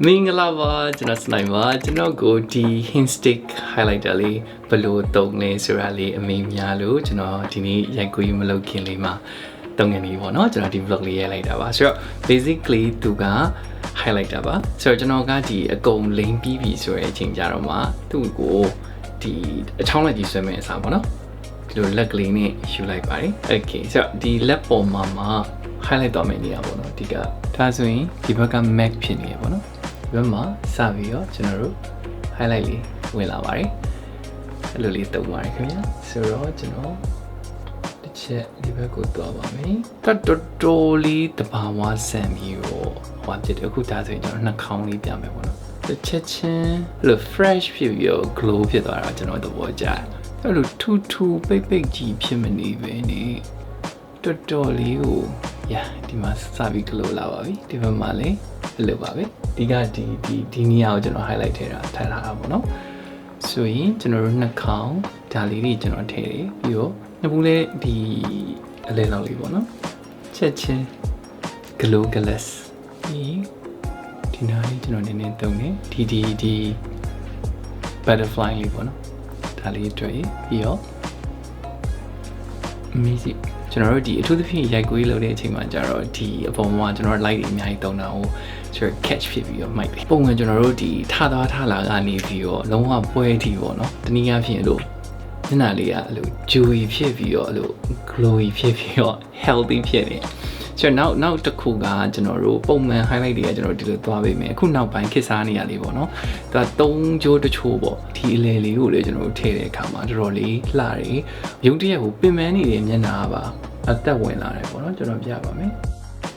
မင်္ဂလာပါကျွန်တော်စနိုင်ပါကျွန်တော်ကိုဒီ hint stick highlighter လေးဘယ်လိုသုံးလဲဆိုတာလေးအမေများလို့ကျွန်တော်ဒီနေ့ရိုက်ကူးမလုပ်ခင်လေးမှာသုံးနေပြီပေါ့နော်ကျွန်တော်ဒီ vlog လေးရိုက်လိုက်တာပါဆိုတော့ basically သူက highlighter ပါဆိုတော့ကျွန်တော်ကဒီအကုန်လိမ်ပြီးပြီဆိုတဲ့အချိန်ကြတော့မှသူ့ကိုဒီအချောင်းလိုက်ကြီးဆွဲမဲ့အစားပေါ့နော်ဒီလိုလက်ကလေးနဲ့ယူလိုက်ပါတယ် okay ဆိုတော့ဒီလက်ပေါ်မှာhighlight တော့မယ့်နေရာပေါ့နော်ဒီကဒါဆိုရင်ဒီဘက်က mac ဖြစ်နေရပေါ့နော်ဒီဘက်မှာစပြီးတော့ကျွန်တော်တို့ highlight လေးဝင်လာပါတယ်အဲ့လိုလေးတုံးပါတယ်ခင်ဗျာဆိုတော့ကျွန်တော်တစ်ချက်ဒီဘက်ကိုသွားပါမယ်တော်တော်လေးတဘာဝဆန်ပြီးတော့ဟောဖြစ်တယ်အခုဒါဆိုရင်ကျွန်တော်နှာခေါင်းလေးပြမယ်ပေါ့နော်တစ်ချက်ချင်းအဲ့လို fresh ဖြစ်ပြီးတော့ glow ဖြစ်သွားတာကျွန်တော်သဘောကျတယ်အဲ့လိုထူထူပိတ်ပိတ်ကြီးဖြစ်မနေပဲနေတော်တော်လေးကိုဒီမှာစပြီး glow လာပါပြီဒီဘက်မှာလည်းအဲ့လိုပါပဲဒီကဒီနေရာကိုကျွန်တော် highlight ထည့်ထားတာပေါ့နော်ဆိုရင်ကျွန်တော်တို့နှာခေါင်းဒါလေးတွေကျွန်တော်ထည့်တယ်ပြီးတော့နှစ်ဘူးလေးဒီအလဲလောက်လေးပေါ့နော်ချက်ချင်း glow glass ဒီနားလေးကျွန်တော်နည်းနည်းသုံးနေဒီ butterfly လေးပေါ့နော်ဒါလေးတွေ့ပြီးတော့ amazingကျွန်တော်တို့ဒီအထူးသဖြင့်ရိုက်ကူးလုပ်တဲ့အချိန်မှာကျတော့ဒီအပေါ်မှာကျွန်တော် light တွေအများကြီးသုံးတာကိုကျွန်တော် catch ဖြစ်ပြီးတော့ mic တယ်ပုံမှန်ကျွန်တော်တို့ဒီထသွားထလာကနေပြီးတော့လုံးဝပွဲထီပေါ့နော်တနည်းအားဖြင့်အဲ့လိုညနာလေးကအဲ့လို dewy ဖြစ်ပြီးတော့အဲ့လို glowy ဖြစ်ပြီးတော့ healthy ဖြစ်နေကျွန်တော်နောက်တစ်ခုကကျွန်တော်တို့ပုံမှန် highlight တွေကကျွန်တော်ဒီလိုသွားပေးမယ်အခုနောက်ပိုင်းခစ်စားနေရလေးပေါ့နော်ဒါ3ကြိုးတချို့ပေါ့ဒီအလဲလေးကိုလည်းကျွန်တော်တို့ထည့်တဲ့အခါမှာတော်တော်လေးလှတယ်ရုပ်တရက်ကိုပင်ပန်းနေတဲ့မျက်နှာပါအသက်ဝင်လာတယ်ပေါ့နော်ကျွန်တော်ပြပါမယ်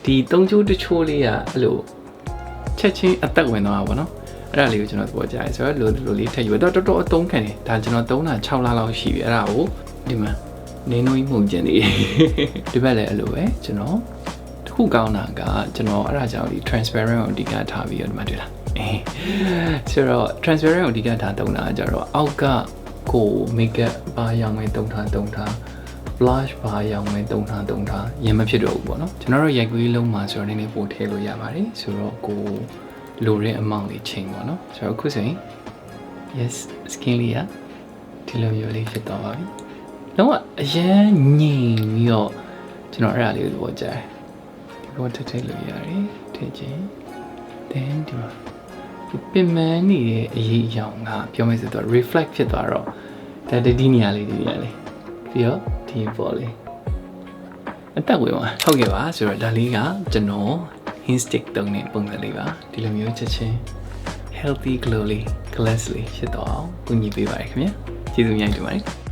ဒီ3ကြိုးတချိုးလေးကအဲ့လိုချက်ချင်းအသက်ဝင်သွားတာပေါ့နော်အဲ့ဒါလေးကိုကျွန်တော်သဘောကျတယ်ဆိုတော့လိုလေးထည့်ယူတော့တော်တော်အသုံးခံတယ်ဒါကျွန်တော်သုံးတာ6လလောက်ရှိပြီအဲ့ဒါကိုဒီမှာနင်းနှုံးမှုန်ကျင်နေဒီဘက်လည်းအဲ့လိုပဲကျွန်တော်ခုကောင်းတာကကျွန်တော်အဲ့ဒါကြောင့်ဒီ transparent ကိုအဓိကထားပြီးတော့ဒီမှာတွေ့လားဆိုတော့ transparent ကိုအဓိကထားသုံးတာကြတော့အောက်ကကို makeup ဘာရောင်မဲသုံးထား blush ဘာရောင်မဲသုံးထားရင်မဖြစ်တော့ဘူးပေါ့နော်ကျွန်တော်တို့ရိုက်ကူးလုံးမှာဆိုတော့နည်းနည်းပို့ထည့်လို့ရပါတယ်ဆိုတော့ကိုလိုတဲ့ amount လေးချိန်ပေါ့နော်ဆိုတော့အခုဆိုရင် yes skin လေးကဒီလိုမျိုးလေးဖြစ်သွားပါပြီလုံးဝအရင်ငြိမ်ပြီးတော့ကျွန်တော်အဲ့ဒါလေးကိုသဘောကျတယ်ဘောထည့်လို့ရတယ်ထည့်ခြင်း then ဒီမှာပင်မနေတဲ့အရေးအယောင်ကပြောမယ်ဆိုတော့ reflect ဖြစ်သွားတော့ဒါဒီနေရာလေးပြီးတော့ဒီပေါ်လေးအတက်ဝင်ပါဟုတ်ကဲ့ပါဆိုတော့ဒါလေးကကျွန်တော် hint stick တုံးတဲ့ပုံစံလေးပါဒီလိုမျိုးချက်ချင်း healthy glow လေး glass လေးဖြစ်တော့အောင်ကူညီပေးပါရခင်ဗျာကျေးဇူးများတင်ပါတယ်